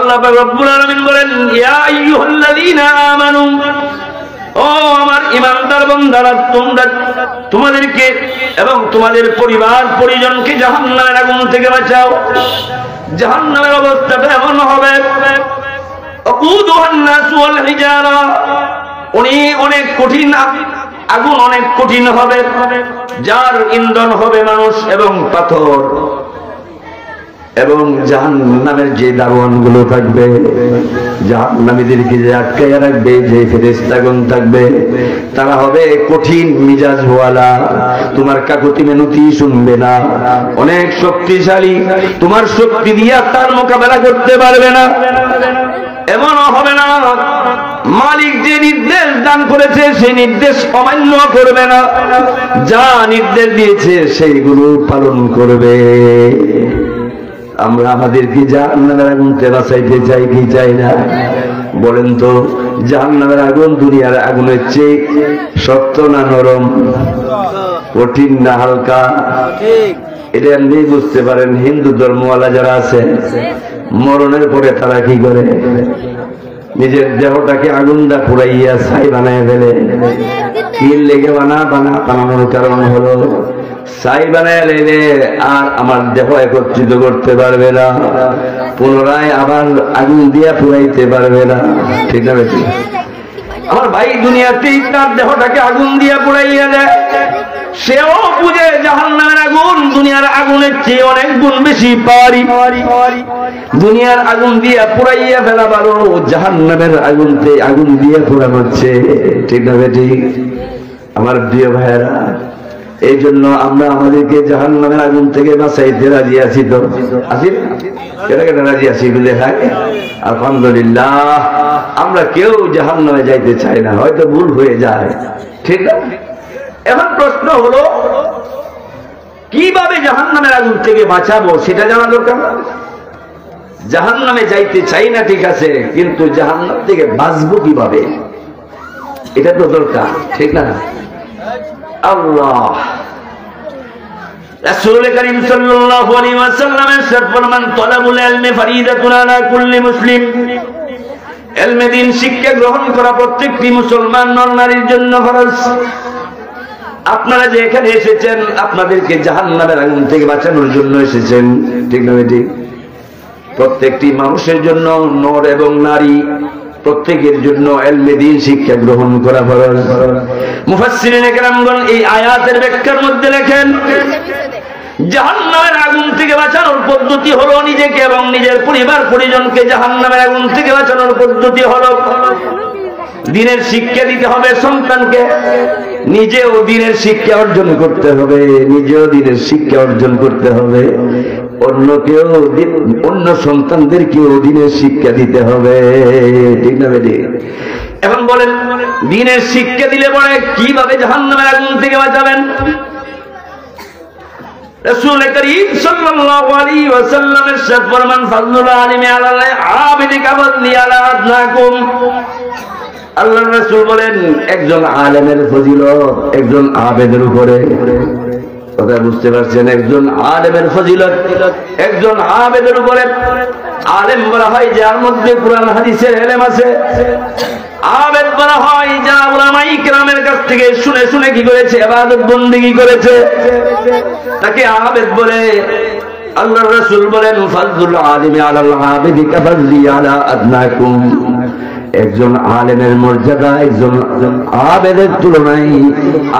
আল্লাহ পাক রব্বুল আলামিন বলেন, ইয়া আইয়ুহাল্লাযীনা আমানু, ও আমার ঈমানদার বান্দারা, তোমরা তোমাদেরকে এবং তোমাদের পরিবার পরিজনকে জাহান্নামের আগুন থেকে বাঁচাও। জাহান্নামের অবস্থাটা এমন হবে, আকুদুহান নাস ওয়াল হিজারা, অনেক কঠিন আগুন, অনেক কঠিন হবে, যার ইন্ধন হবে মানুষ এবং পাথর। এবং জাহান্নামের যে দারোয়ানগুলো থাকবে, জাহান্নামীদেরকে যে আটকাইয়া রাখবে, যে ফেরেশতাগণ থাকবে, তারা হবে কঠিন মিজাজওয়ালা, তোমার কাকুতি মিনতি শুনবে না, অনেক শক্তিশালী, তোমার শক্তি দিয়া তার মোকাবেলা করতে পারবে না। এমনও হবে না, মালিক যে নির্দেশ দান করেছে সেই নির্দেশ অমান্য করবে না, যা নির্দেশ দিয়েছে সেইগুলো পালন করবে। আমরা আমাদেরকে জাহান্নামের আগুন থেকে বাঁচাইতে চাই কি চাই না? বলেন তো, জাহান্নামের আগুন দুনিয়ার আগুনের চেয়ে শক্ত না নরম, কঠিন না হালকা? এটা আপনি বুঝতে পারেন। হিন্দু ধর্মওয়ালা যারা আছে, মরণের পরে তারা কি করে? নিজের দেহটাকে আগুন দা পুরাইয়া ছাই বানায় ফেলে। কি লেগে বানানোর কারণ হলো, ছাই বানায় লেলে আর আমার দেহ একত্রিত করতে পারবে না, পুনরায় আবার আগুন দিয়া পুরাইতে পারবে না। ঠিক না বেশি? আমার ভাই দুনিয়াতেই তার দেহটাকে আগুন দিয়া পুরাইয়া দেয়, সেও বুঝে জাহান্নামের আগুন দুনিয়ার আগুনের চেয়ে অনেক গুণ বেশি পারি। দুনিয়ার আগুন দিয়া পুরাইয়া ফেলা ভালো, জাহান্নামের আগুন দিয়া পুরানো হচ্ছে। ঠিক না বেটি? আমার প্রিয় ভাইয়েরা, এই জন্য আমরা আমাদেরকে জাহান্নামের আগুন থেকে বাঁচাইতে রাজি আছি। তো আছি, কেন রাজি আছি বলে হয় আলহামদুলিল্লাহ। আমরা কেউ জাহান্নামে যাইতে চাই না, হয়তো ভুল হয়ে যায়। ঠিক না? এখন প্রশ্ন হলো, কিভাবে জাহান্নামের আগুন থেকে বাঁচাবো সেটা জানা দরকার। জাহান্নামে যাইতে চাই না, ঠিক আছে, কিন্তু জাহান্নাম থেকে বাঁচবো কিভাবে, এটা তো দরকার। ঠিক না? আল্লাহ রাসূল করিম সাল্লাল্লাহু আলাইহি ওয়াসাল্লাম ইরশাদ ফরমান, তালাবুল ইলমি ফরিদাতুন আলা কুল্লি মুসলিম। ইলমে দ্বীন শিক্ষা গ্রহণ করা প্রত্যেকটি মুসলমান নর নারীর জন্য ফরজ। আপনারা যে এখানে এসেছেন, আপনাদেরকে জাহান্নামের আগুন থেকে বাঁচানোর জন্য এসেছেন। ঠিক না বেটি? প্রত্যেকটি মানুষের জন্য, নর এবং নারী প্রত্যেকের জন্য ইলমে দ্বীন শিক্ষা গ্রহণ করা ফরজ। মুফাসসিরিনে কেরামগণ এই আয়াতের ব্যাখ্যার মধ্যে লেখেন, জাহান্নামের আগুন থেকে বাঁচানোর পদ্ধতি হলো নিজেকে এবং নিজের পরিবার পরিজনকে জাহান্নামের আগুন থেকে বাঁচানোর পদ্ধতি হলো দ্বীনের শিক্ষা দিতে হবে সন্তানকে, নিজেও দ্বীনের শিক্ষা অর্জন করতে হবে, নিজেও দ্বীনের শিক্ষা অর্জন করতে হবে, অন্যকেও, অন্য সন্তানদেরকেও দ্বীনের শিক্ষা দিতে হবে। ঠিক না বেটি? এখন বলেন, দ্বীনের শিক্ষা দিলে পরে কিভাবে জাহান্নামের আগুন থেকে বাঁচাবেন? রাসূল করিম সাল্লাল্লাহু আলাইহি ওয়াসাল্লাম ইরশাদ ফরমান, ফাযলুল আলিমি আলাল আবিদি কাফাদলি আলা আদনাকুম। আল্লাহর রাসূল বলেন, একজন আলেমের ফজিলত একজন আবেদের উপরে। কথা বুঝতে পারছেন? একজন আলেমের ফজিলত একজন আবেদের উপরে। আলেম বলা হয় যার মধ্যে কুরআন হাদিসের ইলম আছে, আবেদ বলা হয় যারা উলামায়ে কেরামের কাছ থেকে শুনে শুনে কি করেছে, ইবাদত বন্দেগী করেছে, তাকে আবেদ বলে। আল্লাহর রাসূল বলেন, ফাযলুল আলিমি আলাল আবিদি কাফাদলি আলা আদনাকুম। একজন আলেমের মর্যাদা একজন আবেদের তুলনায়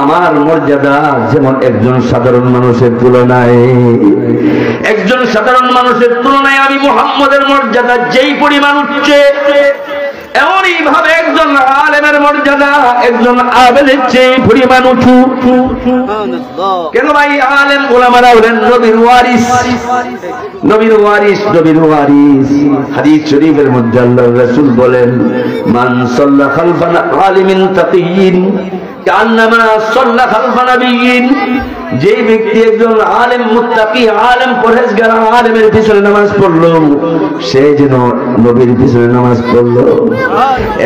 আমার মর্যাদা যেমন একজন সাধারণ মানুষের তুলনায়। একজন সাধারণ মানুষের তুলনায় আমি মুহাম্মদের মর্যাদা যেই পরিমাণ উচ্চে, এমনই ভাবে একজন আলেমের মর্যাদা একজন আবেদের চেয়ে পরিমাণ উঁচু। কেন ভাই? আলেম ওলামারা হলেন নবীর ওয়ারিস, নবীর ওয়ারিস, নবীর ওয়ারিস। হাদিস শরীফের মধ্যে আল্লাহর রাসূল বলেন, মান সাল্লা খালফানা আলিমিন তাকিয়িন কান্নামা সাল্লা খালফা নাবিয়িন। যে ব্যক্তি একজন আলেম মুত্তাকি, আলেম পরহেজগার আলেমের পিছনে নামাজ পড়লো, সে যেন নবীর পিছনে নামাজ পড়লো।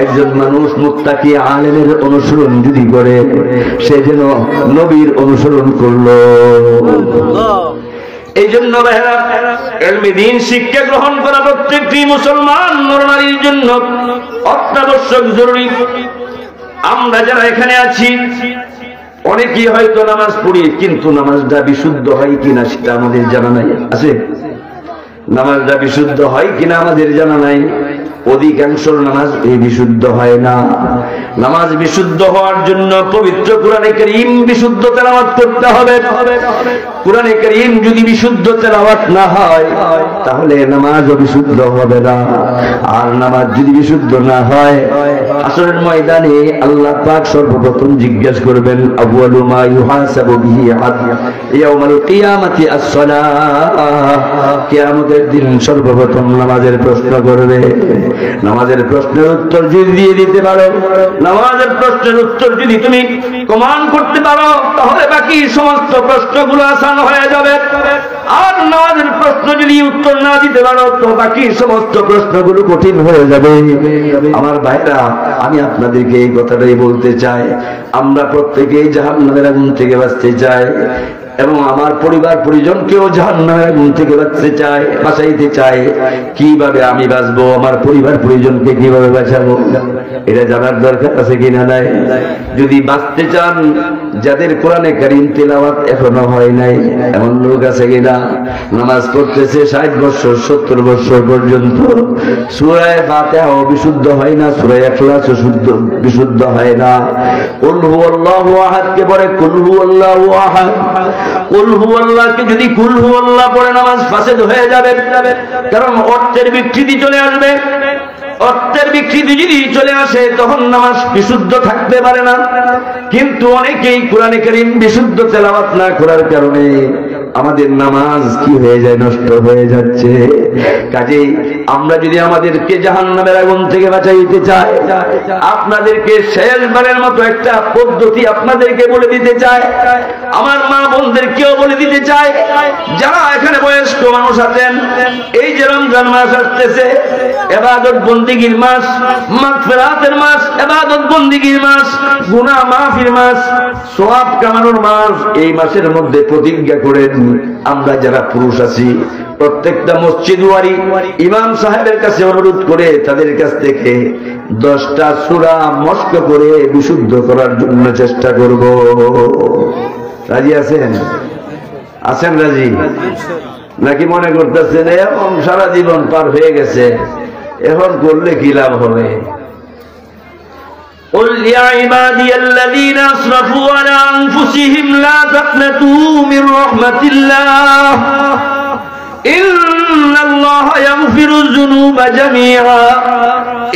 একজন মানুষ মুত্তাকি আলেমের অনুসরণ যদি করে, সে যেন নবীর অনুসরণ করলো। এই জন্য ভাইরা ইলমে দ্বীন শিক্ষা গ্রহণ করা প্রত্যেকটি মুসলমান নরনারীর জন্য অত্যাবশ্যক জরুরি। আমরা যারা এখানে আছি অনেকেই হয়তো নামাজ পড়ি, কিন্তু নামাজটা বিশুদ্ধ হয় কিনা সেটা আমাদের জানা নাই। আছে নামাজটা বিশুদ্ধ হয় কিনা আমাদের জানা নাই। অধিকাংশ নামাজ বিশুদ্ধ হয় না। নামাজ বিশুদ্ধ হওয়ার জন্য পবিত্র কোরআনে কারীম বিশুদ্ধ তেলাওয়াত করতে হবে। কোরআনে কারীম যদি বিশুদ্ধ তেলাওয়াত না হয় তাহলে নামাজও বিশুদ্ধ হবে না। আর নামাজ যদি বিশুদ্ধ না হয় আসরের ময়দানে আল্লাহ পাক সর্বপ্রথম জিজ্ঞাসা করবেন, আউয়ালু মা ইউহাসাবু বিহি ইয়াউমাল কিয়ামাতি আস-সালাহ। কিয়ামতের দিন সর্বপ্রথম নামাজের প্রশ্ন করবে। নামাজের প্রশ্নের উত্তর যদি দিয়ে দিতে পারো, নামাজের প্রশ্নের উত্তর যদি তুমি প্রমাণ করতে পারো, তাহলে বাকি সমস্ত প্রশ্নগুলো আসান হয়ে যাবে। আর নামাজের প্রশ্ন যদি উত্তর না দিতে পারো তো বাকি সমস্ত প্রশ্নগুলো কঠিন হয়ে যাবে। আমার ভাইরা, আমি আপনাদেরকে এই কথাটাই বলতে চাই, আমরা প্রত্যেকেই জাহান্নামের আগুন থেকে বাঁচতে চাই এবং আমার পরিবার পরিজনকেও জাহান্নামের আগুন থেকে বাঁচাইতে চাই। কিভাবে আমি বাঁচবো, আমার পরিবার পরিজনকে কিভাবে বাঁচাবো, এটা জানার দরকার আছে কিনা নাই? যদি বাঁচতে চান, যাদের কোরআনে কারীম তেলাওয়াত এখনো হয় নাই এমন লোক আছে কিনা? নামাজ পড়তেছে 60 বছর 70 বছর পর্যন্ত, সূরা ফাতিহা বিশুদ্ধ হয় না, সূরা ইখলাস বিশুদ্ধ হয় না। কুল হুয়াল্লাহু আহাদ কে পড়ে কুল হুয়াল্লাহু আহাদ, কুল হুয়াল্লাহকে যদি কুল হুয়াল্লাহ পড়ে নামাজ ফাসেদ হয়ে যাবে। কারণ অর্থের বিকৃতি চলে আসবে। অর্থের বিকৃতি যদি চলে আসে তখন নামাজ বিশুদ্ধ থাকতে পারে না। কিন্তু অনেকেই কোরআনে কারীম বিশুদ্ধ তেলাওয়াত না করার কারণে আমাদের নামাজ কি হয়ে যায়, নষ্ট হয়ে যাচ্ছে। কাজেই আমরা যদি আমাদেরকে জাহান্নামের আগুন থেকে বাঁচাইতে চাই, আপনাদেরকে শেষবারের মতো একটা পদ্ধতি আপনাদেরকে বলে দিতে চাই, আমার মা বোনদেরকেও বলে দিতে চাই, যারা এখানে বয়স্ক মানুষ আছেন, এই যে রমজান মাস আসতেছে, ইবাদত বন্দেগীর মাস, মাগফিরাতের মাস, ইবাদত বন্দেগীর মাস, গুনাহ মাফির মাস, সওয়াব কামানোর মাস। এই মাসের মধ্যে প্রতিজ্ঞা করেন, আমরা যারা পুরুষ আছি প্রত্যেকটা মসজিদ ওয়ারি ইমাম সাহেবের কাছে অনুরোধ করে তাদের কাছ থেকে 10টা সূরা মস্ক করে বিশুদ্ধ করার জন্য চেষ্টা করব। রাজি আছেন? আছেন রাজি? নাকি মনে করতেছেন এখন সারা জীবন পার হয়ে গেছে, এখন করলে কি লাভ হবে? قل يا عبادي الذين أسرفوا على أنفسهم لا تقنطوا من رحمة الله إن الله يغفر الذنوب جميعا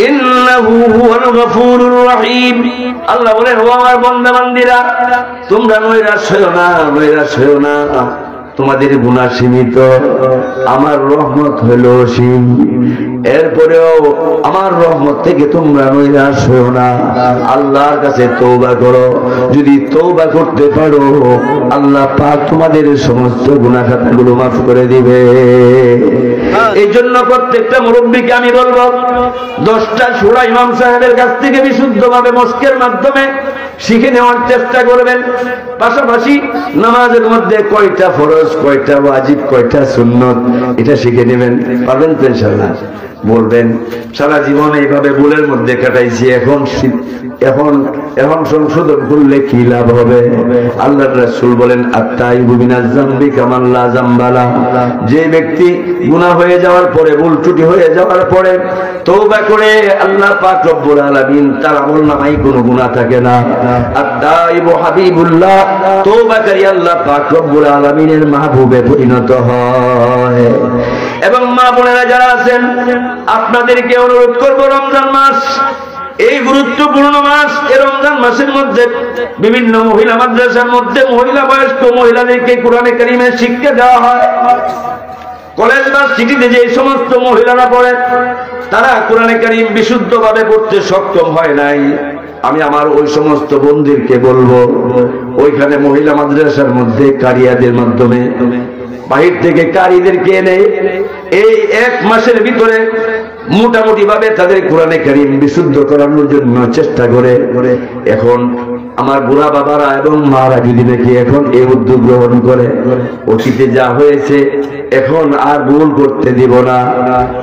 إنه هو الغفور الرحيم। আল্লাহ বলেন, ও আমার বান্দা বান্দীরা, তোমরা নৈরাশ হইও না, তোমাদের গুনাহ সীমিত, আমার রহমত হইল অসীম। এরপরেও আমার রহমত থেকে তোমরা নৈরাশ হইও না, আল্লাহর কাছে তওবা করো। যদি তওবা করতে পারো আল্লাহ পাক তোমাদের সমস্ত গুনাহ খাতাগুলো মাফ করে দিবে। এই জন্য প্রত্যেকটা মুরব্বীকে আমি বলবো, 10টা সূরা ইমাম সাহেবের কাছ থেকে বিশুদ্ধভাবে মস্কের মাধ্যমে শিখে নেওয়ার চেষ্টা করবেন। পাশাপাশি নামাজের মধ্যে কয়টা ফরজ, কয়টা ওয়াজিব, কয়টা সুন্নত, এটা শিখে নেবেন। পারবেন তো ইনশাআল্লাহ? বলবেন সারা জীবন এইভাবে ভুলের মধ্যে কাটাইছি, এখন সংশোধন করলে কি লাভ হবে? আল্লাহর রাসূল বলেন, আত-তাইবু মিনাজ যামবি কামান লা যামবা লা। যে ব্যক্তি গুনাহ হয়ে যাওয়ার পরে, ভুল ত্রুটি হয়ে যাওয়ার পরে তওবা করে আল্লাহ পাক রব্বুল আলামিন তার আমলনামায় কোনো গুনাহ থাকে না। আত-তাইবু হাবিবুল্লাহ, তওবাকারী আল্লাহ পাক রব্বুল আলামিনের মাহবুবে পরিণত হয়। এবং মা বোনেরা যারা আছেন, আপনাদেরকে অনুরোধ করব, রমজান মাস এই গুরুত্বপূর্ণ মাস। এই রমজান মাসের মধ্যে বিভিন্ন মহিলা মাদ্রাসার মধ্যে মহিলা বয়স্ক মহিলাদেরকে কোরআনে কারীমের শিক্ষা দেওয়া হয়। কলেজ বা সিটিতে যে সমস্ত মহিলারা পড়ে তারা কোরআনে কারীম বিশুদ্ধভাবে পড়তে সক্ষম হয় নাই, আমি আমার ওই সমস্ত বন্ধুদেরকে বলবো, ওইখানে মহিলা মাদ্রাসার মধ্যে কারিয়াদের মাধ্যমে বাহির থেকে কারিদেরকে এনে এই 1 মাসের ভিতরে মোটামুটি ভাবে তাদের কোরআনে কারীম বিশুদ্ধ করানোর জন্য চেষ্টা করে। এখন আমার বুড়া বাবারা এবং মারা যদি দেখি এখন এই উদ্যোগ গ্রহণ করে, অতীতে যা হয়েছে এখন আর ভুল করতে দিব না,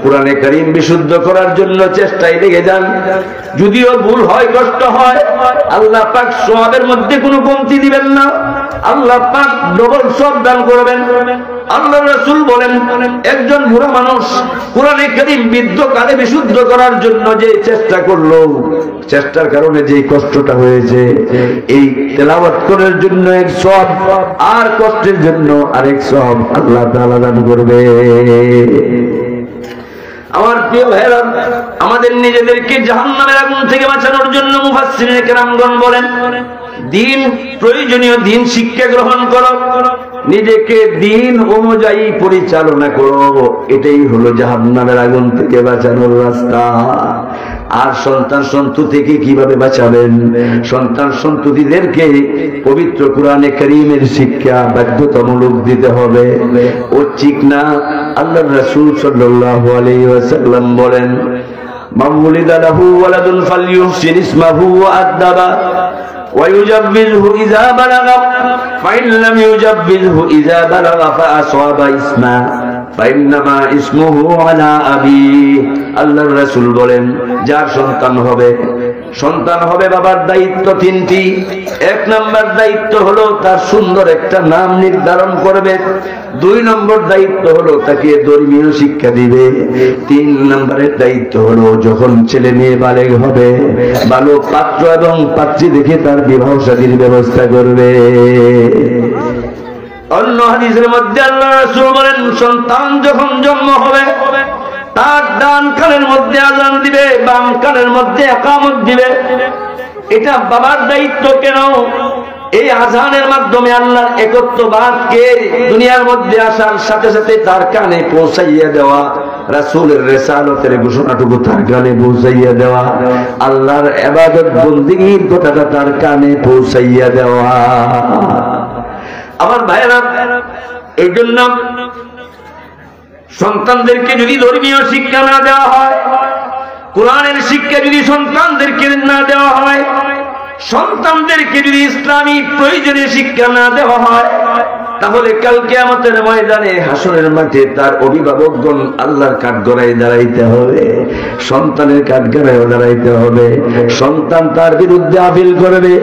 কোরআনে কারীম বিশুদ্ধ করার জন্য চেষ্টায় লেগে যান। যদিও ভুল হয়, কষ্ট হয়, আল্লাহ পাক সওয়াবের মধ্যে কোনো কমতি দিবেন না, আল্লাহ পাক ডবল সওয়াব দান করবেন। আল্লাহর রাসূল বলেন, একজন বুড়া মানুষ কোরআনে কারীম বিদ্ধ কালে বিশুদ্ধ করার জন্য যে চেষ্টা করলো, চেষ্টার কারণে যে কষ্টটা হয়েছে, এই তেলাওয়াত করার জন্য এক সওয়াব, আর কষ্টের জন্য আরেক সওয়াব আল্লাহ তাআলা দান করবে। আমার প্রিয় ভাইরা, আমাদের নিজেদেরকে জাহান্নামের আগুন থেকে বাঁচানোর জন্য মুফাসসিরিনে কেরামগণ বলেন, দিন প্রয়োজনীয় দিন শিক্ষা গ্রহণ করো, নিজেকে দিন অনুযায়ী পরিচালনা করো, এটাই হলো জাহান্নামের আগুন থেকে বাঁচানোর রাস্তা। আর সন্তান সন্ততি থেকে কিভাবে বাঁচাবেন? সন্তান সন্ততিদেরকে পবিত্র কোরআনে কারীমের শিক্ষা বাধ্যতামূলক দিতে হবে। ও ঠিক না? আল্লাহর রাসূল সাল্লাল্লাহু আলাইহি ওয়াসাল্লাম বলেন, মান ওয়ালিদা লাহু ওয়ালাদুন ফালইউহসিন ইসমাহু ওয়া আদবা ويجبزه إذا بلغ فإن لم يجبزه إذا بلغ فأصاب اسمه فإنما اسمه على أبيه। আল্লাহর রাসূল বলেন, যার সন্তান হবে বাবার দায়িত্ব তিনটি। এক নম্বর দায়িত্ব হলো তার সুন্দর একটা নাম নির্ধারণ করবে, দুই নম্বর দায়িত্ব হলো তাকে ধর্মীয় শিক্ষা দিবে, তিন নম্বরের দায়িত্ব হলো যখন ছেলে মেয়ে বালেগ হবে, ভালো পাত্র এবং পাত্রী দেখে তার বিবাহ শাদীর ব্যবস্থা করবে। অন্য হাদিসের মধ্যে আল্লাহর রাসূল বলেন, সন্তান যখন জন্ম হবে তার ডান কানের মধ্যে আযান দিবে, বাম কানের মধ্যে ইকামত দিবে। এটা বাবার দায়িত্ব। কেন? এই আযানের মাধ্যমে আল্লাহর একত্ববাদকে দুনিয়ার মধ্যে আসার সাথে সাথে তার কানে পৌঁছাইয়া দেওয়া, রাসূলের রিসালাতের ঘোষণাটুকু তার কানে পৌঁছাইয়া দেওয়া, আল্লাহর ইবাদত বন্দেগীর কথাটা তার কানে পৌঁছাইয়া দেওয়া। আমার ভাইরা, এই জন্য সন্তানদেরকে যদি ধর্মীয় শিক্ষা না দেওয়া হয়, কোরআনের শিক্ষা যদি সন্তানদেরকে না দেওয়া হয়, সন্তানদেরকে যদি ইসলামী প্রয়োজনীয় শিক্ষা না দেওয়া হয়, তাহলে কাল কিয়ামতের ময়দানে হাসরের মাঠে তার অভিভাবকগণ আল্লাহর কাঠগড়ায় দাঁড়াইতে হবে, সন্তানের কাঠগড়ায় দাঁড়াইতে হবে। সন্তান তার বিরুদ্ধে আপিল করবে,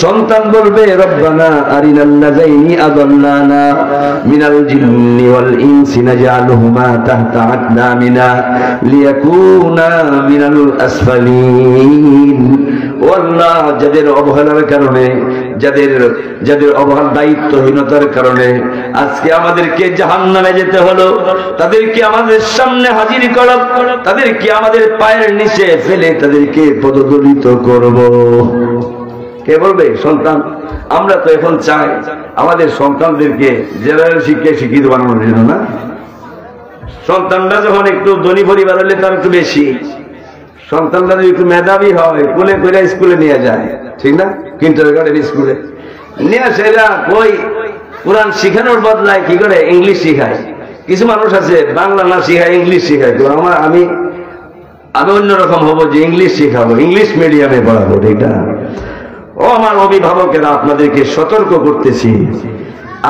সন্তান বলবে, রব্বানা আরিনাল্লাযাইনি আদাল্লানা মিনাল জিন্নি ওয়াল ইনসি নাজআলুহুমা তাহতা আকদামিনা লিয়াকুনা মিনাল আসফালিন। ও আল্লাহ, যাদের অবহেলার কারণে, যাদের অবহেলার দায়িত্বহীনতার কারণে আজকে আমাদেরকে জাহান্নামে যেতে হলো, তাদেরকে আমাদের সামনে হাজির করো, তাদেরকে আমাদের পায়ের নিচে ফেলে তাদেরকে পদদলিত করব। কে বলবে? সন্তান। আমরা তো এখন চাই আমাদের সন্তানদেরকে জেনারেল শিক্ষায় শিক্ষিত বানানোর জন্য, না? সন্তানরা যখন একটু ধনী পরিবার হলে তার একটু বেশি, সন্তানরা যদি একটু মেধাবী হয় কোলে করে স্কুলে নিয়ে যায়, ঠিক না? কিন্ডারগার্টেন স্কুলে নিয়ে সেরা কই কোরআন শিখানোর বদলায় কি করে ইংলিশ শিখায়। কিছু মানুষ আছে বাংলা না শিখায় ইংলিশ শিখায়। তো আমি অন্যরকম হবো যে ইংলিশ শিখাবো, ইংলিশ মিডিয়ামে পড়াবো, ঠিক না? ও আমার অভিভাবকেরা, আপনাদেরকে সতর্ক করতেছি,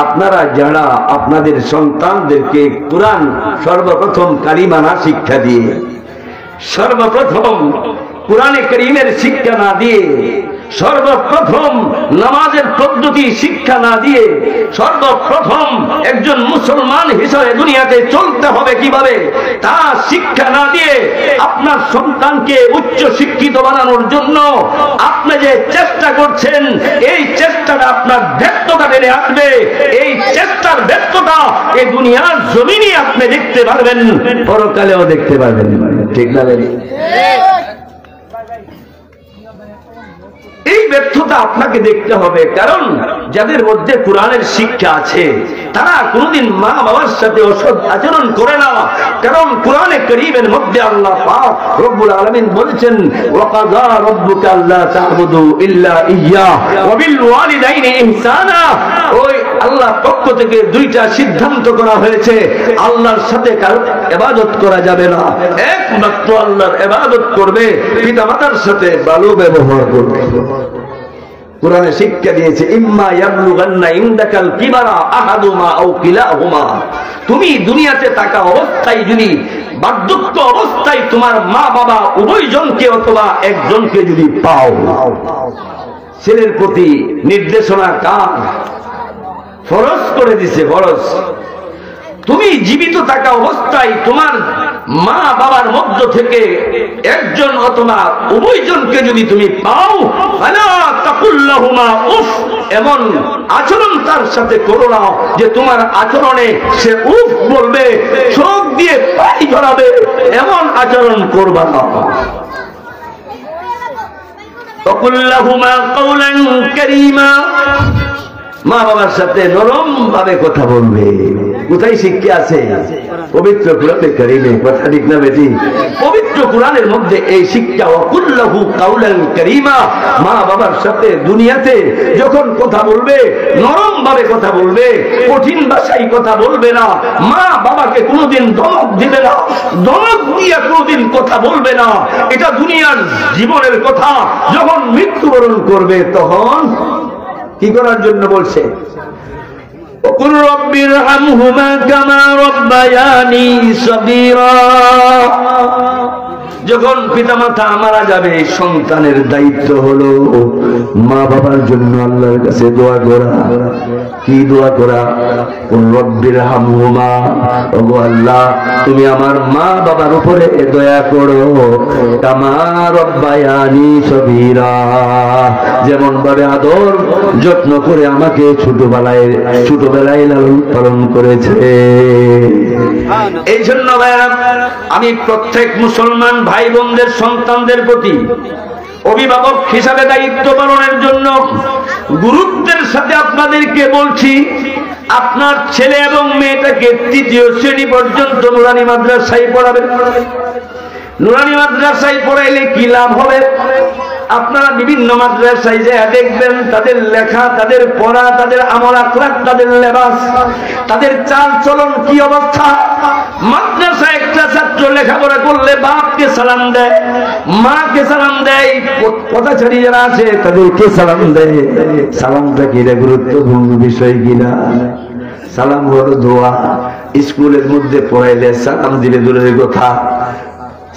আপনারা যারা আপনাদের সন্তানদেরকে কোরআন সর্বপ্রথম কালিমানা শিক্ষা দিয়ে, সর্বপ্রথম কোরআনে কারীমের শিক্ষা না দিয়ে, সর্বপ্রথম নামাজের পদ্ধতি শিক্ষা না দিয়ে, সর্বপ্রথম একজন মুসলমান হিসেবে দুনিয়াতে চলতে হবে কিভাবে তা শিক্ষা না দিয়ে আপনার সন্তানকে উচ্চ শিক্ষিত বানানোর জন্য আপনি যে চেষ্টা করছেন, এই চেষ্টাটা আপনার ব্যর্থতা টেনে আসবে। এই চেষ্টার ব্যর্থতা এই দুনিয়ার জমিনে আপনি দেখতে পারবেন, পরকালেও দেখতে পারবেন, ঠিক না? এই ব্যর্থতা আপনাকে দেখতে হবে, কারণ যাদের মধ্যে কোরআনের শিক্ষা আছে তারা কোনদিন মা বাবার সাথে অসৎ আচরণ করে না। কারণ কোরআনে কারীমের মধ্যে আল্লাহ পাক রব্বুল আলামিন বলেছেন, ওয়াকাযা রাব্বুকা আল্লা তা'বুদু ইল্লা ইয়্যাহ ওয়া বিল ওয়ালিদাইনি ইহসানা। ওই আল্লাহর পক্ষ থেকে দুইটা সিদ্ধান্ত করা হয়েছে, আল্লাহর সাথে কারো ইবাদত করা যাবে না, একমাত্র আল্লাহর ইবাদত করবে, পিতামাতার সাথে ভালো ব্যবহার করবে। কোরআনে শিক্ষা দিয়েছে, ইম্মা ইয়াবলুগান্না ইনদাকাল কিবারা আহাদুমা আও কিলাহুমা। তুমি দুনিয়াতে থাকা অবস্থায় যদি বার্ধক্য অবস্থায় তোমার মা বাবা উভয়জনকে অথবা একজনকে যদি পাও, ছেলের প্রতি নির্দেশনা কার? ফরজ করে দিছে, ফরজ। তুমি জীবিত থাকা অবস্থায় তোমার মা বাবার মধ্য থেকে একজন অথবা উভয়জনকে যদি তুমি পাও, ফালা তাকুল্লাহুমা উফ, এমন আচরণ তার সাথে করো না যে তোমার আচরণে সে উফ বলবে, চোখ দিয়ে পানি ঝরাবে, এমন আচরণ করবা না। তাকুল্লাহুমা কাওলান কারীমা, মা বাবার সাথে নরম ভাবে কথা বলবে। কোথায় শিক্ষা আছে? পবিত্র কোরআনে কারীমে। কথা ঠিক না বেটি? পবিত্র কোরআনের মধ্যে এই শিক্ষা, ওয়াকুল্লাহু কাওলান কারীমা। মা বাবার সাথে দুনিয়াতে যখন কথা বলবে নরম ভাবে কথা বলবে, কঠিন ভাষায় কথা বলবে না। মা বাবাকে কোনোদিন ধমক দিবে না, ধমক দিয়ে কোনোদিন কথা বলবে না। এটা দুনিয়ার জীবনের কথা। যখন মৃত্যুবরণ করবে তখন কি করার জন্য বলছে? وقل رب ارحمهما كما ربياني صغيرا। যখন পিতামাতা মারা যাবে সন্তানের দায়িত্ব হলো মা বাবার জন্য আল্লাহর কাছে দোয়া করা। কি দোয়া করা? রব্বির হামহুমা, ওগো আল্লাহ তুমি আমার মা বাবার উপরে দয়া করো, কামা রব্বায়ানি সগীরা, যেমন ভাবে আদর যত্ন করে আমাকে ছোটবেলায় লালন পালন করেছে। এই জন্য আমি প্রত্যেক মুসলমান ভাই বোনদের সন্তানদের প্রতি অভিভাবক হিসাবে দায়িত্ব পালনের জন্য গুরুত্বের সাথে আপনাদেরকে বলছি, আপনার ছেলে এবং মেয়েটাকে ৩য় শ্রেণী পর্যন্ত নুরানি মাদ্রাসায় পড়াবেন। নুরানি মাদ্রাসায় পড়াইলে কি লাভ হবে? আপনারা বিভিন্ন মাদ্রাসায় যে দেখবেন তাদের লেখা, তাদের পড়া, তাদের আমল আখলাক, তাদের লেবাস, তাদের চাল চলন কি অবস্থা। মাদ্রাসায় একটা ছাত্র লেখাপড়া করলে বাপকে সালাম দেয়, মাকে সালাম দেয়, পথচারী যারা আছে তাদেরকে সালাম দেয়। সালামটা কি গুরুত্বপূর্ণ বিষয় কিনা? সালাম হলো দোয়া। স্কুলের মধ্যে পড়াইলে সালাম দিলে দূরের কথা,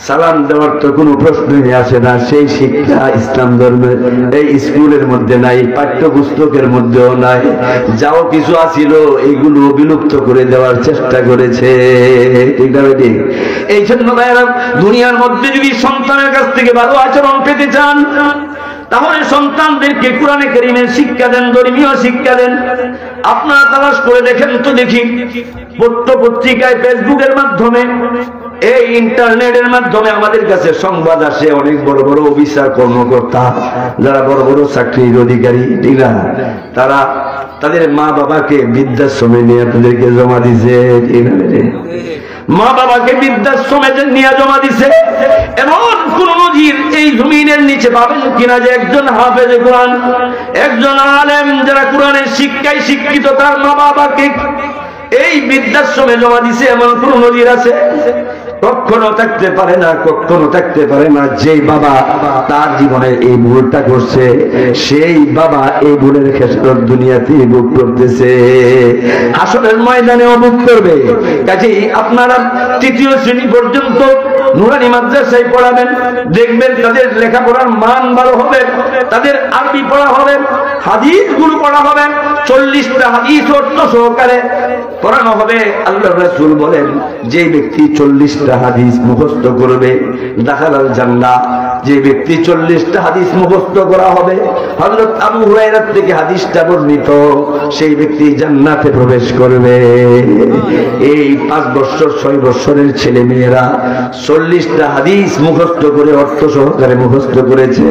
সালাম দেওয়ার তো কোনো প্রশ্নই আসে না। সেই শিক্ষা ইসলাম ধর্মের এই স্কুলের মধ্যে নাই, পাঠ্যপুস্তকের মধ্যেও নাই। যাও কিছু আছিল এইগুলো বিলুপ্ত করে দেওয়ার চেষ্টা করেছে। ঠিক। এই জন্য ভাইরা, দুনিয়ার মধ্যে যদি সন্তানের কাছ থেকে ভালো আচরণ পেতে চান তাহলে সন্তানদেরকে কোরআনে কারীমের শিক্ষা দেন, ধর্মীয় শিক্ষা দেন। আপনারা তালাশ করে দেখেন তো দেখি, পত্র পত্রিকায়, ফেসবুকের মাধ্যমে, এই ইন্টারনেটের মাধ্যমে আমাদের কাছে সংবাদ আসে। অনেক বড় বড় অফিসার কর্মকর্তা যারা বড় বড় চাকরির অধিকারী, ঠিক না, তারা তাদের মা বাবাকে বৃদ্ধাশ্রমে নিয়ে তাদেরকে জমা দিছে। মা বাবাকে বৃদ্ধাশ্রমে নিয়ে জমা দিছে। এমন কোন নজির এই জমিনের নিচে পাবেন কিনা যে একজন হাফেজে কোরআন, একজন আলেম যারা কোরআনের শিক্ষায় শিক্ষিত, তার মা বাবাকে এই বৃদ্ধাশ্রমে জমা দিছে? এমন কোন নজির আছে? কখনো থাকতে পারে না, কখনো থাকতে পারে না। যেই বাবা তার জীবনে এই ভুলটা করছে, সেই বাবা এই ভুলের খেসারত দুনিয়াতে ভোগ করতেছে, হাসরের ময়দানেও ভোগ করবে। কাজেই আপনারা ৩য় শ্রেণী পর্যন্ত নুরানি মাদ্রাসায় পড়াবেন, দেখবেন তাদের লেখাপড়ার মান ভালো হবে, তাদের আরবি পড়া হবে, হাদিস গুলো পড়া হবে, 40টা হাদিস অর্থ সহকারে পড়ানো হবে। আল্লাহর রাসূল বলেন, যে ব্যক্তি 40টা হাদিস মুখস্থ করবে দাখালাল জান্নাহ। যে ব্যক্তি 40টা হাদিস মুখস্থ করা হবে, হযরত আবু হুরায়রা থেকে হাদিসটা বর্ণিত, সেই ব্যক্তি জান্নাতে প্রবেশ করবে। এই 5 বছর 6 বছরের ছেলে মেয়েরা 40টা হাদিস মুখস্থ করে অর্থ সহকারে মুখস্থ করেছে।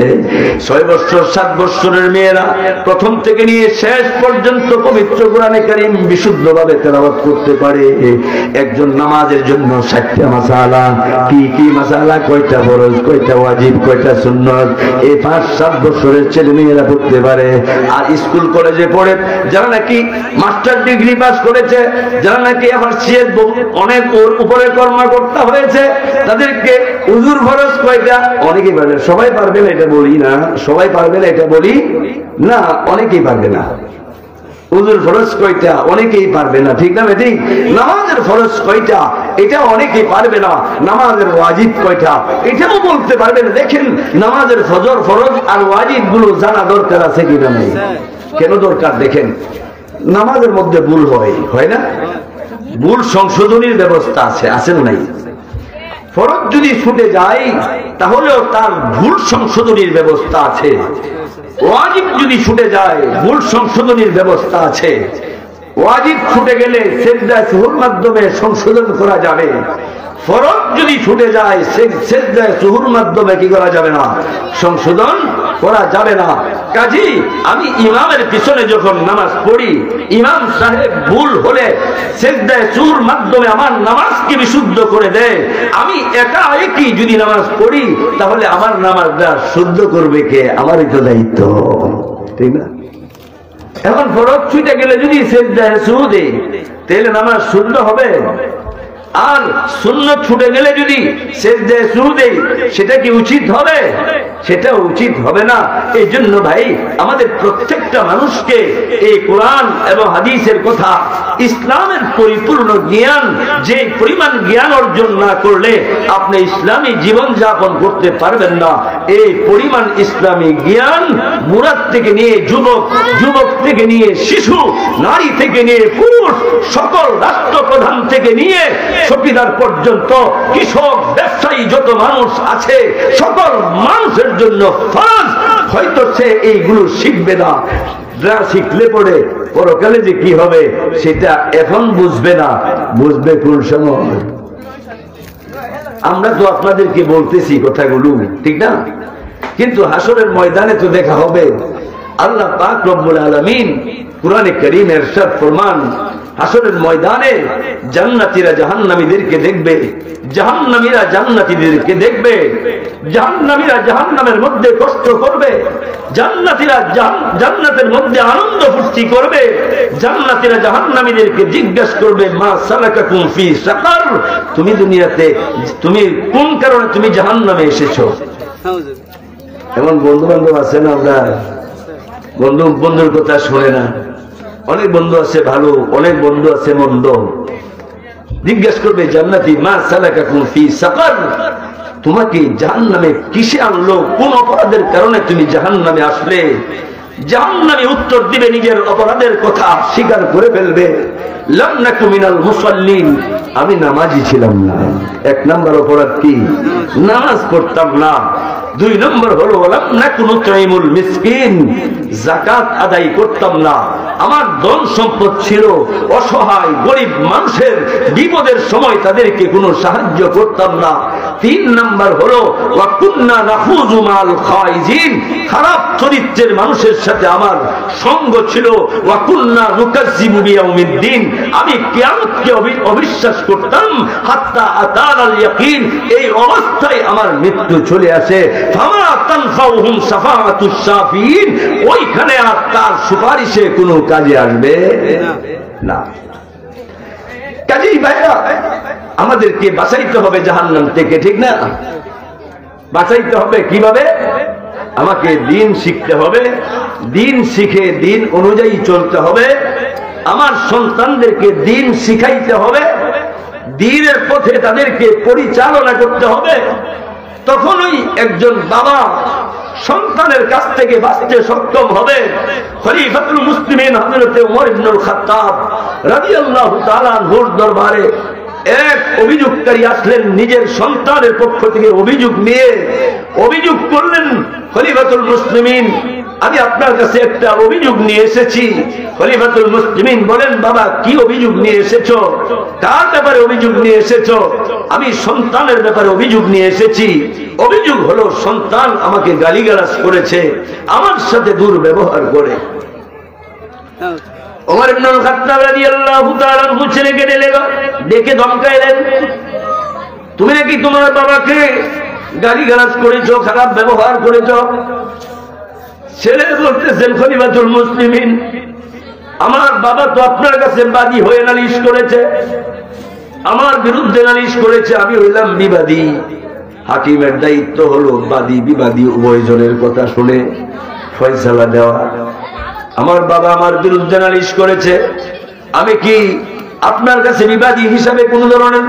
6 বছর 7 বছরের মেয়েরা প্রথম থেকে নিয়ে শেষ পর্যন্ত পবিত্র কোরআনে কারীম বিশুদ্ধভাবে তেলাওয়াত করতে পারে। একজন নামাজের জন্য 60টা মাসালা মাসালা, কি কি মাসালা, কয়টা ফরজ, কয়টা ওয়াজিব, কয়টা সুন্নত, এই 5-7 বছরের ছেলে মেয়েরা পড়তে পারে। আর স্কুল কলেজে পড়ে যারা নাকি মাস্টার ডিগ্রি পাস করেছে, যারা নাকি আবার সিএস অনেক উপরে কর্মকর্তা হয়েছে, তাদেরকে উজুর ফরজ কয়টা অনেকেই পারবে। সবাই পারবে না এটা বলি না, সবাই পারবে না এটা বলি না, অনেকেই পারবে না। উজুর ফরজ কয়টা অনেকেই পারবে না, ঠিক না ঠিক? নামাজের ফরজ কয়টা এটা অনেকেই পারবে না। নামাজের ওয়াজিব কয়টা এটাও বলতে পারবে না। দেখেন নামাজের ফজর ফরজ আর ওয়াজিব গুলো জানা দরকার আছে কিনা নেই? কেন দরকার? দেখেন নামাজের মধ্যে ভুল হয় না? ভুল সংশোধনীর ব্যবস্থা আছে, আছে না নাই? ফরজ যদি ছুটে যায় তাহলেও তার ভুল সংশোধনীর ব্যবস্থা আছে। ওয়াজিব যদি ছুটে যায় ভুল সংশোধনীর ব্যবস্থা আছে। ওয়াজিব ছুটে গেলে সিজদায়ে সুহুর মাধ্যমে সংশোধন করা যাবে। ফরজ যদি ছুটে যায় সিজদায়ে সুহুর মাধ্যমে কি করা যাবে না? সংশোধন করা যাবে না। কাজী আমি ইমামের পিছনে যখন নামাজ পড়ি, ইমাম সাহেব ভুল হলে সিজদায়ে সুহুর মাধ্যমে আমার নামাজকে বিশুদ্ধ করে দেয়, আমি একা একই যদি নামাজ পড়ি তাহলে আমার নামাজটা শুদ্ধ করবে কে? আমারই তো দায়িত্ব, ঠিক না? এখন ফরজ ছুটে গেলে যদি সিজদায়ে সুহু দেই তাহলে নামাজ শুদ্ধ হবে। আর সুন্নত ছুটে গেলে যদি সিজদায়ে সুহু দেই সেটা কি উচিত হবে? সেটা উচিত হবে না। এই জন্য ভাই আমাদের প্রত্যেকটা মানুষকে এই কোরআন এবং হাদিসের কথা, ইসলামের পরিপূর্ণ জ্ঞান, যে পরিমাণ জ্ঞান অর্জন না করলে আপনি ইসলামী জীবন যাপন করতে পারবেন না, এই পরিমাণ ইসলামী জ্ঞান মুরাদ থেকে নিয়ে যুবক, যুবক থেকে নিয়ে শিশু, নারী থেকে নিয়ে পুরুষ, সকল রাষ্ট্রপ্রধান থেকে নিয়ে চৌকিদার পর্যন্ত, কৃষক, ব্যবসায়ী, যত মানুষ আছে সকল মানুষের জন্য ফরজ। হয়তো সে এইগুলো শিখবে না, যা শিখলে পড়ে পরকালে যে কি হবে সেটা এখন বুঝবে না, বুঝবে কোন সময়? আমরা তো আপনাদেরকে বলতেছি কথাগুলো, ঠিক না? কিন্তু হাসরের ময়দানে তো দেখা হবে। আল্লাহ পাক রব্বুল আলামিন কুরআনে কারীমে ইরশাদ ফরমান, হাসরের ময়দানে জান্নাতীরা জাহান্নামীদেরকে দেখবে, জাহান্নামীরা জান্নাতীদেরকে দেখবে, জাহান্নামীরা জাহান্নামের মধ্যে কষ্ট করবে, জান্নাতীরা জান্নাতের মধ্যে আনন্দ ফুর্তি করবে। জান্নাতীরা জাহান্নামীদেরকে জিজ্ঞাসা করবে, মা সালাকাকুম ফি সাকার, তুমি দুনিয়াতে তুমি কোন কারণে তুমি জাহান্নামে এসেছো? এমন বন্ধু বান্ধব আছে না? আমরা বন্ধুর কথা শুনে না। অনেক বন্ধু আছে ভালো, অনেক বন্ধু আছে মন্দ। জিজ্ঞেস করবে জান্নাতি, মা সালাকাকুম ফি সাকার, তোমাকে জাহান্নামে কিসে আনলো? কোন অপরাধের কারণে তুমি জাহান্নামে আসলে? জাহান্নামী উত্তর দিবে, নিজের অপরাধের কথা স্বীকার করে ফেলবে। লাম নাকু মিনাল মুসাল্লিন, আমি নামাজি ছিলাম না। 1 নম্বর অপরাধ কি? নামাজ পড়তাম না। 2 নম্বর হলো লাম নাকু নুতাইমুল মিসকিন, যাকাত আদায় করতাম না। আমার ধন সম্পদ ছিল অসহায় গরিব মানুষের বিপদের সময় তাদেরকে কোনো সাহায্য করতাম না। 3 নম্বর হলো ওয়া কুন্না নাফুযু মাল খাইজিন, খারাপ চরিত্রের মানুষের সাথে আমার সঙ্গ ছিল। ওয়া কুন্না নুকাজ্জিবু বিয়াউমিদ্দিন, আমি কিয়ামতকে অবিশ্বাস করতাম। হাত্তা আতানাল ইয়াকিন, এই অবস্থায় আমার মৃত্যু চলে আসে। ফামা তানফাউহুম শাফাআতুশ শাফিঈন, ওইখানে আর তার সুপারিশে কোনো কাজে আসবে না। কাজেই ভাইরা আমাদেরকে বাঁচাইতে হবে জাহান্নাম থেকে, ঠিক না? বাঁচাইতে হবে কিভাবে? আমাকে দিন শিখতে হবে, দিন শিখে দিন অনুযায়ী চলতে হবে। আমার সন্তানদেরকে দিন শিখাইতে হবে, দ্বীনের পথে তাদেরকে পরিচালনা করতে হবে। তখনই একজন বাবা সন্তানের কাছ থেকে বাঁচতে সক্ষম হবে। খলিফাতুল মুসলিমিন হযরত ওমর ইবনুল খাত্তাব রাদিয়াল্লাহু তাআলা আনহুর দরবারে এক অভিযোগকারী আসলেন, নিজের সন্তানের পক্ষ থেকে অভিযোগ নিয়ে অভিযোগ করলেন, খলিফাতুল মুসলিমিন আমি আপনার কাছে একটা অভিযোগ নিয়ে এসেছি। খলিফাতুল মুসলিমিন বলেন, বাবা কি অভিযোগ নিয়ে এসেছো? কার ব্যাপারে অভিযোগ নিয়ে এসেছো? আমি সন্তানের ব্যাপারে অভিযোগ নিয়ে এসেছি। অভিযোগ হলো সন্তান আমাকে গালিগালাজ করেছে, আমার সাথে দুর্ব্যবহার করে। ওমর ইবনুল খাত্তাব রাদিয়াল্লাহু তাআলা ছেলেকে ডেকে ধমকাইলেন, তুমি নাকি তোমার বাবাকে গালিগালাজ করেছো, খারাপ ব্যবহার করেছো। ছেলে বলতেছেন খলিফাতুল মুসলিমিন, আমার বাবা তো আপনার কাছে বাদী হয়ে নালিশ করেছে, আমার বিরুদ্ধে নালিশ করেছে, আমি হইলাম বিবাদী। হাকিমের দায়িত্ব হলো বাদী বিবাদী উভয়জনের কথা শুনে ফয়সালা দেওয়া। আমার বাবা আমার বিরুদ্ধে নালিশ করেছে, আমি কি আপনার কাছে বিবাদী হিসাবে কোন ধরনের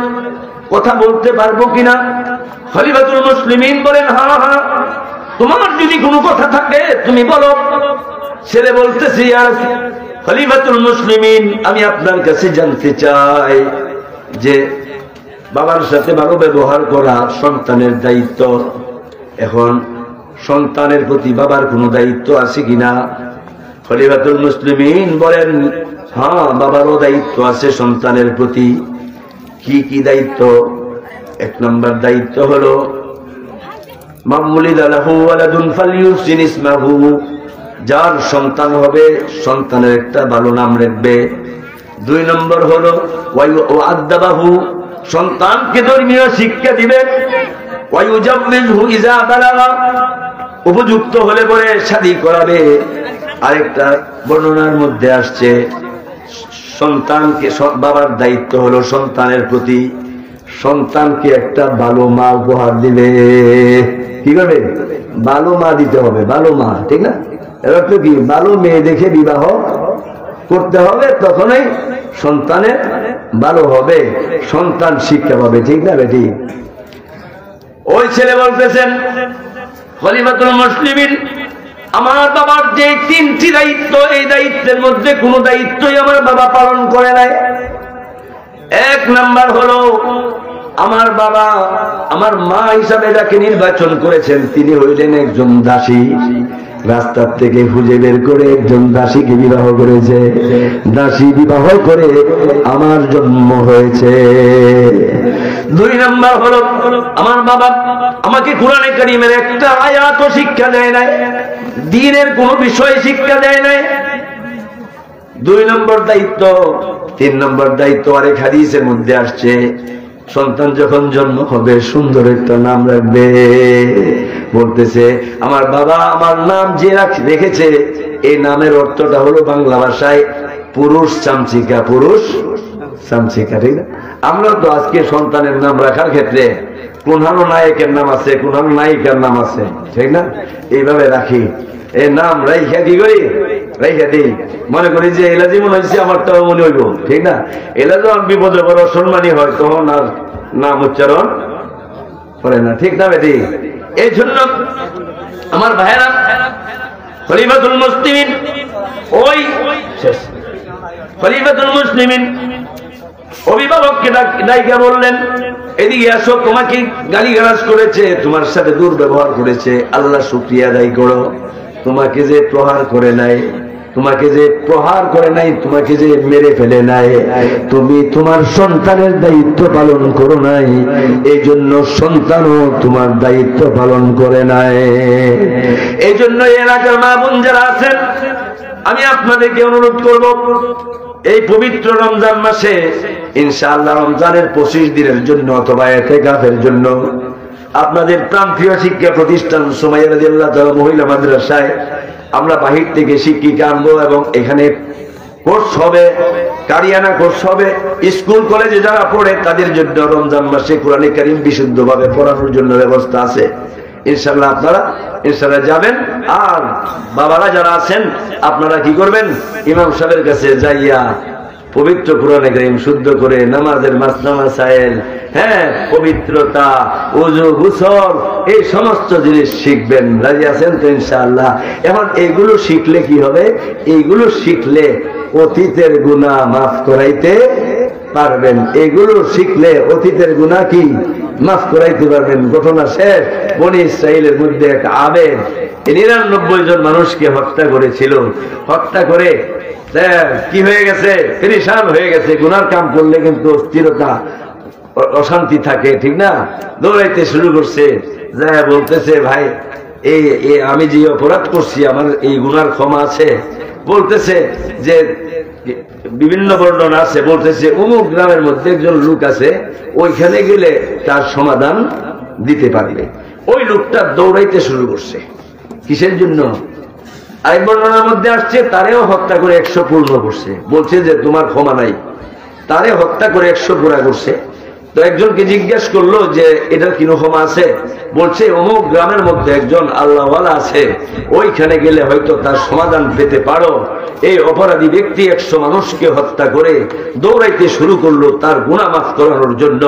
কথা বলতে পারবো কিনা? খলিফাতুল মুসলিমিন বলেন, হ্যাঁ হ্যাঁ, তোমার যদি কোনো কথা থাকে তুমি বলো। ছেলে বলতেছি, আর খলিফাতুল মুসলিমিন, আমি আপনার কাছে জানতে চাই যে বাবার সাথে ভালো ব্যবহার করা সন্তানের দায়িত্ব। এখন সন্তানের প্রতি বাবার কোনো দায়িত্ব আছে কিনা? খলিফাতুল মুসলিমিন বলেন, হ্যাঁ, বাবারও দায়িত্ব আছে সন্তানের প্রতি। কি কি দায়িত্ব? এক নম্বর দায়িত্ব হলো যার সন্তান হবে সন্তানের একটা ভালো নাম রাখবে। 2 নম্বর হলো ওয়াদাবাহু, সন্তানকে ধর্মীয় শিক্ষা দিবে। উপযুক্ত হলে পরে শাদী করাবে। আরেকটা বর্ণনার মধ্যে আসছে সন্তানকে, বাবার দায়িত্ব হলো সন্তানের প্রতি সন্তানকে একটা ভালো মা উপহার দিবে। কি করবে? ভালো মা দিতে হবে, ভালো মা, ঠিক না? এবার তো কি, ভালো মেয়ে দেখে বিবাহ করতে হবে, তখনই সন্তানের ভালো হবে, সন্তান শিক্ষা পাবে, ঠিক না বেটি? ওই ছেলে বলতেছেন, খলিফাতুল মুসলিমিন, আমার বাবার যে 3টি দায়িত্ব, এই দায়িত্বের মধ্যে কোনো দায়িত্বই আমার বাবা পালন করে নাই। 1 নাম্বার হলো আমার বাবা আমার মা হিসাবে যাকে নির্বাচন করেছেন তিনি হইলেন একজন দাসী। রাস্তার থেকে খুঁজে বের করে একজন দাসীকে বিবাহ করেছে, দাসী বিবাহ করে আমার জন্ম হয়েছে। 2 নাম্বার হলো আমার বাবা আমাকে কোরআনে কারীমের একটা আয়াতও শিক্ষা দেয় নাই, দ্বীনের কোনো বিষয় শিক্ষা দেয় নাই। 2 নম্বর দায়িত্ব। 3 নম্বর দায়িত্ব আরেক হাদিসের মধ্যে আসছে, সন্তান যখন জন্ম হবে সুন্দর একটা নাম রাখবে। বলতেছে আমার বাবা আমার নাম যে রেখেছে, এই নামের অর্থটা হলো বাংলা ভাষায় পুরুষ চামচিকা, পুরুষ চামচিকা, ঠিক না? আমরা তো আজকে সন্তানের নাম রাখার ক্ষেত্রে কোনহানো নায়কের নাম আছে, কোনহানো নায়িকার নাম আছে, ঠিক না? এইভাবে রাখি। এই নাম রাইখা কি করি? রাইখা দিই, মনে করি যে এলা যেমন হয়েছে আমারটাও মনে হইব, ঠিক না? এলা যখন বিপদে বড় সম্মানী হয় তখন আর নাম উচ্চারণ করে না, ঠিক না বেটি? এই জন্য আমার ভাইয়েরা, খলিফাতুল মুসলিমিন ওই খলিফাতুল মুসলিমিন অভিভাবককে ডাইকা বললেন, এদিকে আসো, তোমাকে গালিগালাজ করেছে, তোমার সাথে দুর্ব্যবহার করেছে, আল্লাহ শুকরিয়া আদায় করো। তোমাকে যে প্রহার করে নাই, তোমাকে যে প্রহার করে নাই, তোমাকে যে মেরে ফেলে নাই, তুমি তোমার সন্তানের দায়িত্ব পালন করো নাই, এই জন্য সন্তানও তোমার দায়িত্ব পালন করে নাই। এই জন্য এলাকার মা বোন যারা আছেন, আমি আপনাদেরকে অনুরোধ করব, এই পবিত্র রমজান মাসে ইনশাআল্লাহ রমজানের 25 দিনের জন্য অথবা ইতিকাফের জন্য আপনাদের প্রান্তীয় শিক্ষা প্রতিষ্ঠান সুমাইয়া রাদিয়াল্লাহু তাআলা মহিলা মাদ্রাসায় আমরা বাহির থেকে শিক্ষিকা আনবো এবং এখানে কোর্স হবে, কারিয়ানা কোর্স হবে। স্কুল কলেজে যারা পড়ে তাদের জন্য রমজান মাসে কোরআনে কারীম বিশুদ্ধভাবে পড়ানোর জন্য ব্যবস্থা আছে। ইনশাআল্লাহ আপনারা ইনশাআল্লাহ যাবেন। আর বাবারা যারা আছেন আপনারা কি করবেন? ইমাম সাহেবের কাছে যাইয়া পবিত্র কোরআনে কারীম শুদ্ধ করে নামাজের মাসলা মাসাইল, হ্যাঁ, পবিত্রতা, ওযু, গোসল, এই সমস্ত জিনিস শিখবেন। রাজি আছেন তো ইনশাআল্লাহ? এখন এইগুলো শিখলে কি হবে? এইগুলো শিখলে অতীতের গুনাহ মাফ করাইতে পারবেন। এগুলো শিখলে অতীতের গুনাহ কি মাফ করাইতে পারবেন। ঘটনা শেষ, বনি ইসরাইলের মধ্যে এক আবেদ 99 জন মানুষকে হত্যা করেছিল। হত্যা করে কি হয়ে গেছে? পেরেশান হয়ে গেছে। গুনার কাম করলে কিন্তু স্থিরতা, অশান্তি থাকে, ঠিক না? দৌড়াইতে শুরু করছে, যা বলতেছে, ভাই এই আমি যে অপরাধ করছি আমার এই গুনার ক্ষমা আছে? বলতেছে যে বিভিন্ন বর্ণনা আছে, বলতেছে অমুক গ্রামের মধ্যে একজন লোক আছে, ওইখানে গেলে তার সমাধান দিতে পারবে। ওই লোকটা দৌড়াইতে শুরু করছে। কিসের জন্য? আরেক বর্ণনার মধ্যে আসছে তারেও হত্যা করে 100 পূর্ণ করছে, বলছে যে তোমার ক্ষমা নাই। তারে হত্যা করে 100 পুরা করছে। তো একজনকে জিজ্ঞেস করলো যে এটার কি ক্ষমা আছে? বলছে অমুক গ্রামের মধ্যে একজন আল্লাহওয়ালা আছে, ওইখানে গেলে হয়তো তার সমাধান পেতে পারো। এই অপরাধী ব্যক্তি 100 মানুষকে হত্যা করে দৌড়াইতে শুরু করলো তার গুনাহ মাফ করানোর জন্য।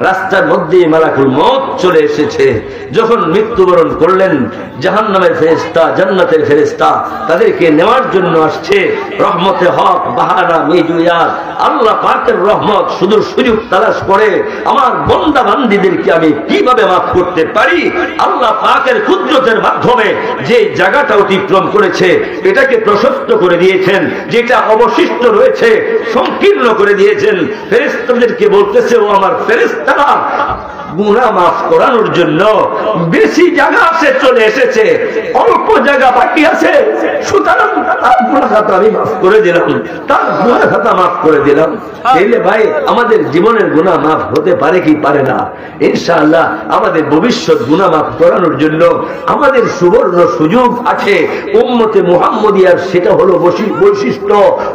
রাস্তার মধ্যেই মালাকুল মউত চলে এসেছে। যখন মৃত্যুবরণ করলেন, জাহান্নামের ফেরেশতা, জান্নাতের ফেরেশতা তাদেরকে নেওয়ার জন্য আসছে। রহমতে হক বাহারা মিজুয়াত, আল্লাহ পাকের রহমত শুধু সুযোগ তালাশ করে আমার বান্দা বান্দীদেরকে আমি কিভাবে মাফ করতে পারি। আল্লাহ পাকের কুদরতের মাধ্যমে যে জায়গাটা অতিক্রম করেছে এটাকে প্রশস্ত করে দিয়েছেন, যেটা অবশিষ্ট রয়েছে সংকীর্ণ করে দিয়েছেন। ফেরেশতাদেরকে বলতেছে, ও আমার ফেরেশতারা, গুনাহ মাফ করানোর জন্য বেশি জায়গা আছে চলে এসেছে, অল্প জায়গা বাকি আছে, সুতরাং তার গুনাহ খাতা আমি মাফ করে দিলাম, তার গুনাহ খাতা মাফ করে দিলাম। তাইলে ভাই আমাদের জীবনের গুনাহ মাফ হতে পারে কি পারে না? ইনশাআল্লাহ আমাদের ভবিষ্যৎ গুনাহ মাফ করানোর জন্য আমাদের সুবর্ণ সুযোগ আছে। উম্মতে মুহাম্মদিয়ার সেটা হলো বৈশিষ্ট্য।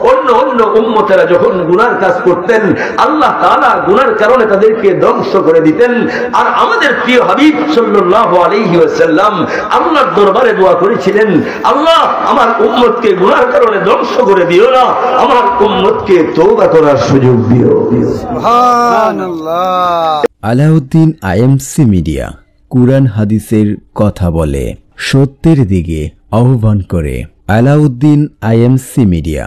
অন্য অন্য উম্মতেরা যখন গুনার কাজ করতেন, আল্লাহ তাআলা গুনার কারণে তাদেরকে ধ্বংস করে দিতেন। আর আমাদের প্রিয় হাবিব সাল্লাল্লাহু আলাইহি ওয়াসাল্লাম আল্লাহর দরবারে দোয়া করেছিলেন, আল্লাহ আমার উম্মতকে গুনার কারণে ধ্বংস করে দিও না, আমার উম্মতকে তওবা করার সুযোগ দিও। সুবহানাল্লাহ। আলাউদ্দিন আইএমসি মিডিয়া কুরআন হাদিসের কথা বলে, সত্যের দিকে আহ্বান করে। Alauddin IMC media.